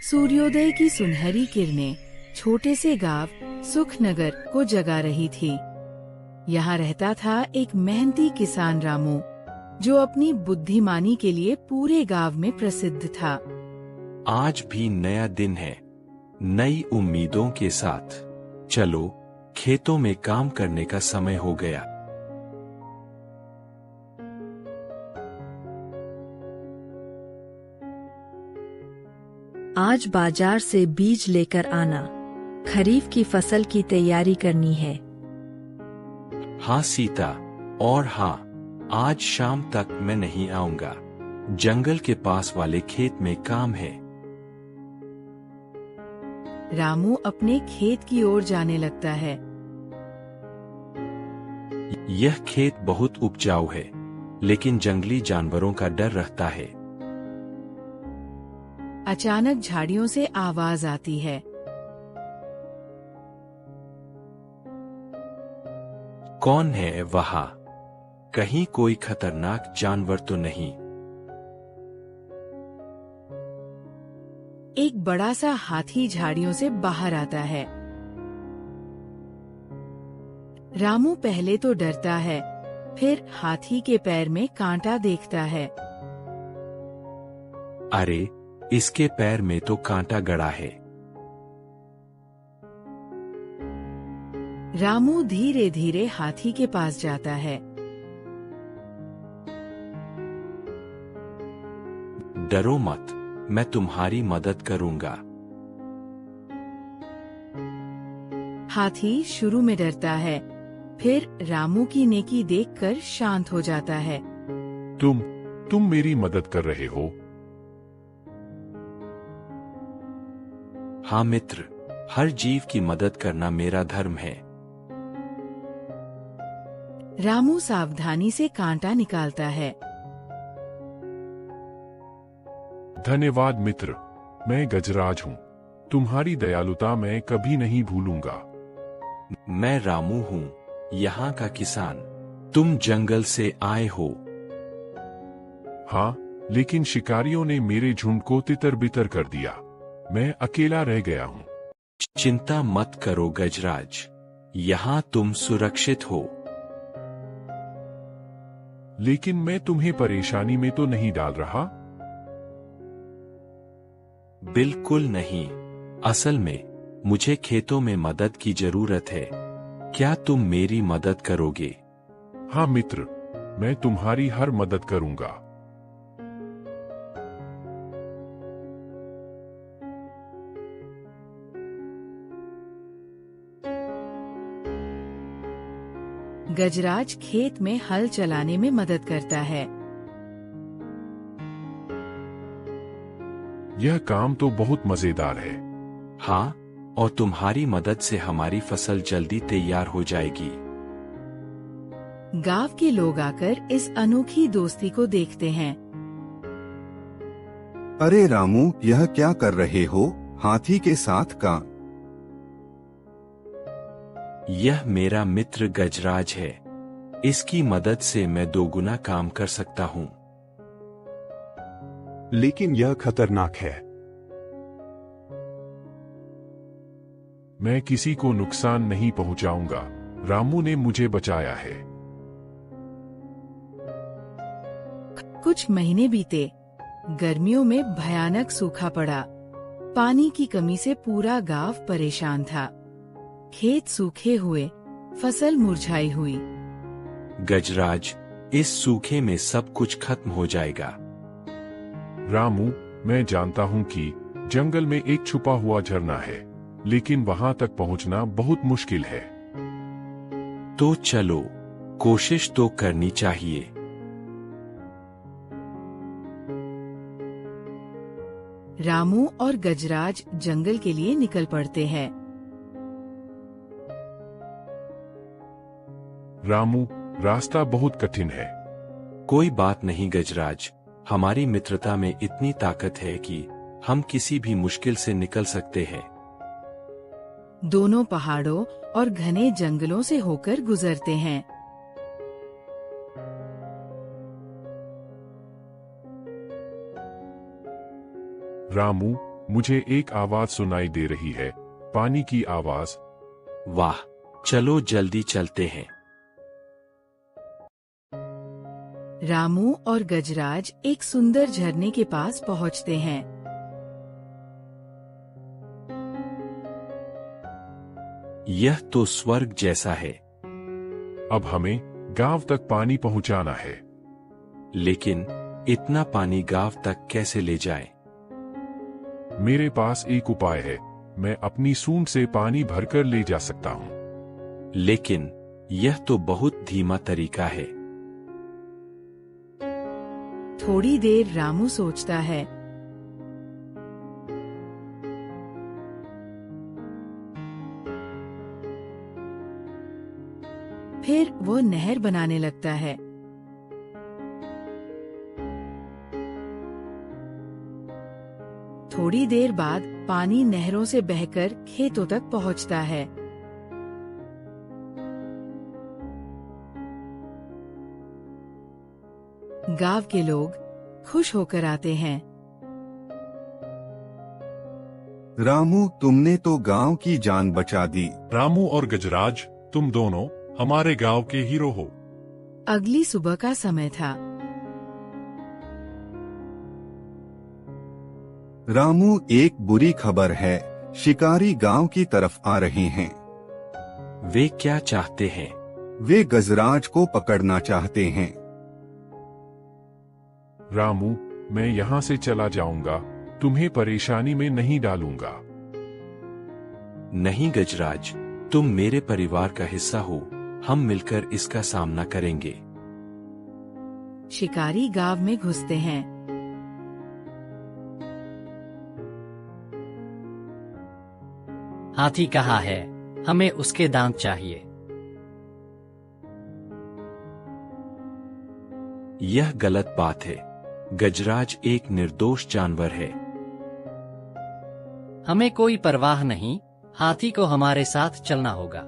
सूर्योदय की सुनहरी किरणें छोटे से गांव सुखनगर को जगा रही थी। यहाँ रहता था एक मेहनती किसान रामू, जो अपनी बुद्धिमानी के लिए पूरे गांव में प्रसिद्ध था। आज भी नया दिन है, नई उम्मीदों के साथ चलो खेतों में काम करने का समय हो गया। आज बाजार से बीज लेकर आना, खरीफ की फसल की तैयारी करनी है। हाँ सीता, और हाँ, आज शाम तक मैं नहीं आऊंगा, जंगल के पास वाले खेत में काम है। रामू अपने खेत की ओर जाने लगता है। यह खेत बहुत उपजाऊ है, लेकिन जंगली जानवरों का डर रहता है। अचानक झाड़ियों से आवाज आती है। कौन है वहाँ? कहीं कोई खतरनाक जानवर तो नहीं? एक बड़ा सा हाथी झाड़ियों से बाहर आता है। रामू पहले तो डरता है, फिर हाथी के पैर में कांटा देखता है। अरे, इसके पैर में तो कांटा गड़ा है। रामू धीरे धीरे हाथी के पास जाता है। डरो मत, मैं तुम्हारी मदद करूंगा। हाथी शुरू में डरता है, फिर रामू की नेकी देखकर शांत हो जाता है। तुम मेरी मदद कर रहे हो? हाँ मित्र, हर जीव की मदद करना मेरा धर्म है। रामू सावधानी से कांटा निकालता है। धन्यवाद मित्र, मैं गजराज हूँ। तुम्हारी दयालुता मैं कभी नहीं भूलूंगा। मैं रामू हूँ, यहाँ का किसान। तुम जंगल से आए हो? हाँ, लेकिन शिकारियों ने मेरे झुंड को तितर बितर कर दिया। मैं अकेला रह गया हूँ। चिंता मत करो गजराज, यहाँ तुम सुरक्षित हो। लेकिन मैं तुम्हें परेशानी में तो नहीं डाल रहा? बिल्कुल नहीं, असल में मुझे खेतों में मदद की जरूरत है। क्या तुम मेरी मदद करोगे? हाँ मित्र, मैं तुम्हारी हर मदद करूंगा। गजराज खेत में हल चलाने में मदद करता है। यह काम तो बहुत मजेदार है। हाँ, और तुम्हारी मदद से हमारी फसल जल्दी तैयार हो जाएगी। गांव के लोग आकर इस अनोखी दोस्ती को देखते हैं। अरे रामू, यह क्या कर रहे हो? हाथी के साथ का? यह मेरा मित्र गजराज है। इसकी मदद से मैं दोगुना काम कर सकता हूँ। लेकिन यह खतरनाक है। मैं किसी को नुकसान नहीं पहुंचाऊंगा। रामू ने मुझे बचाया है। कुछ महीने बीते। गर्मियों में भयानक सूखा पड़ा। पानी की कमी से पूरा गांव परेशान था। खेत सूखे हुए, फसल मुरझाई हुई। गजराज, इस सूखे में सब कुछ खत्म हो जाएगा। रामू, मैं जानता हूँ कि जंगल में एक छुपा हुआ झरना है, लेकिन वहां तक पहुंचना बहुत मुश्किल है। तो चलो, कोशिश तो करनी चाहिए। रामू और गजराज जंगल के लिए निकल पड़ते हैं। रामू, रास्ता बहुत कठिन है। कोई बात नहीं गजराज, हमारी मित्रता में इतनी ताकत है कि हम किसी भी मुश्किल से निकल सकते हैं। दोनों पहाड़ों और घने जंगलों से होकर गुजरते हैं। रामू, मुझे एक आवाज सुनाई दे रही है, पानी की आवाज। वाह, चलो जल्दी चलते हैं। रामू और गजराज एक सुंदर झरने के पास पहुंचते हैं। यह तो स्वर्ग जैसा है। अब हमें गांव तक पानी पहुंचाना है। लेकिन इतना पानी गांव तक कैसे ले जाएं? मेरे पास एक उपाय है, मैं अपनी सूंड से पानी भरकर ले जा सकता हूँ। लेकिन यह तो बहुत धीमा तरीका है। थोड़ी देर रामू सोचता है। फिर वो नहर बनाने लगता है। थोड़ी देर बाद पानी नहरों से बहकर खेतों तक पहुंचता है। गांव के लोग खुश होकर आते हैं। रामू, तुमने तो गांव की जान बचा दी। रामू और गजराज, तुम दोनों हमारे गांव के हीरो हो। अगली सुबह का समय था। रामू, एक बुरी खबर है, शिकारी गांव की तरफ आ रहे हैं। वे क्या चाहते हैं? वे गजराज को पकड़ना चाहते हैं। रामू, मैं यहाँ से चला जाऊंगा, तुम्हें परेशानी में नहीं डालूंगा। नहीं गजराज, तुम मेरे परिवार का हिस्सा हो, हम मिलकर इसका सामना करेंगे। शिकारी गांव में घुसते हैं। हाथी कहाँ है? हमें उसके दांत चाहिए। यह गलत बात है। गजराज एक निर्दोष जानवर है। हमें कोई परवाह नहीं, हाथी को हमारे साथ चलना होगा।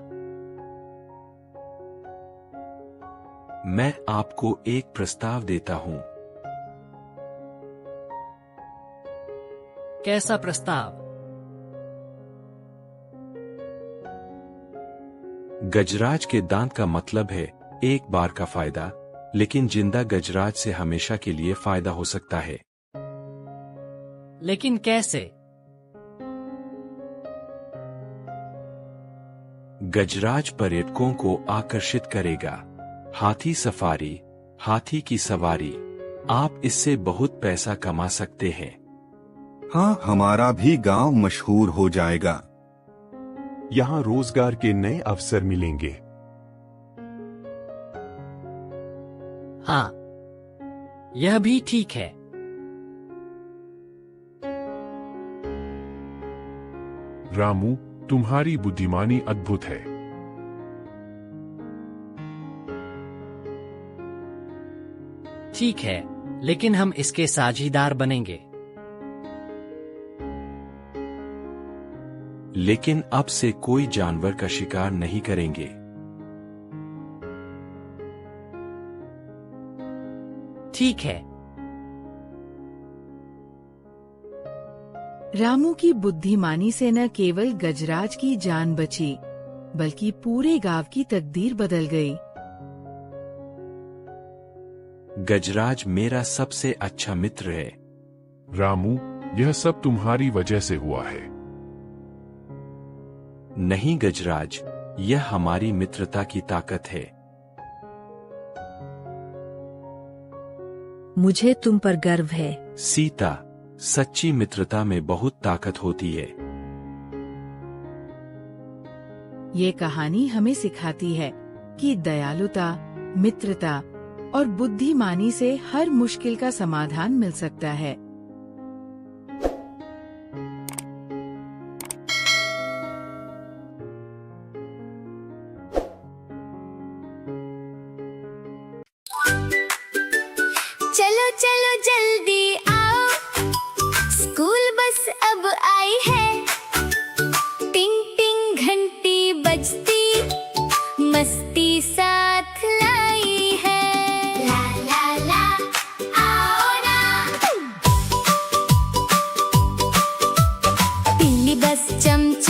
मैं आपको एक प्रस्ताव देता हूँ। कैसा प्रस्ताव? गजराज के दांत का मतलब है एक बार का फायदा, लेकिन जिंदा गजराज से हमेशा के लिए फायदा हो सकता है। लेकिन कैसे? गजराज पर्यटकों को आकर्षित करेगा। हाथी सफारी, हाथी की सवारी, आप इससे बहुत पैसा कमा सकते हैं। हाँ, हमारा भी गांव मशहूर हो जाएगा। यहाँ रोजगार के नए अवसर मिलेंगे। हाँ, यह भी ठीक है। रामू, तुम्हारी बुद्धिमानी अद्भुत है। ठीक है, लेकिन हम इसके साझीदार बनेंगे। लेकिन अब से कोई जानवर का शिकार नहीं करेंगे। ठीक है। रामू की बुद्धिमानी से न केवल गजराज की जान बची, बल्कि पूरे गांव की तकदीर बदल गई। गजराज मेरा सबसे अच्छा मित्र है। रामू, यह सब तुम्हारी वजह से हुआ है। नहीं गजराज, यह हमारी मित्रता की ताकत है। मुझे तुम पर गर्व है। सीता, सच्ची मित्रता में बहुत ताकत होती है। ये कहानी हमें सिखाती है कि दयालुता, मित्रता और बुद्धिमानी से हर मुश्किल का समाधान मिल सकता है। चलो चलो जल्दी आओ, स्कूल बस अब आई है। टिंग टिंग घंटी बजती, मस्ती साथ लाई है। ला ला ला, आओ ना। 10 चमचे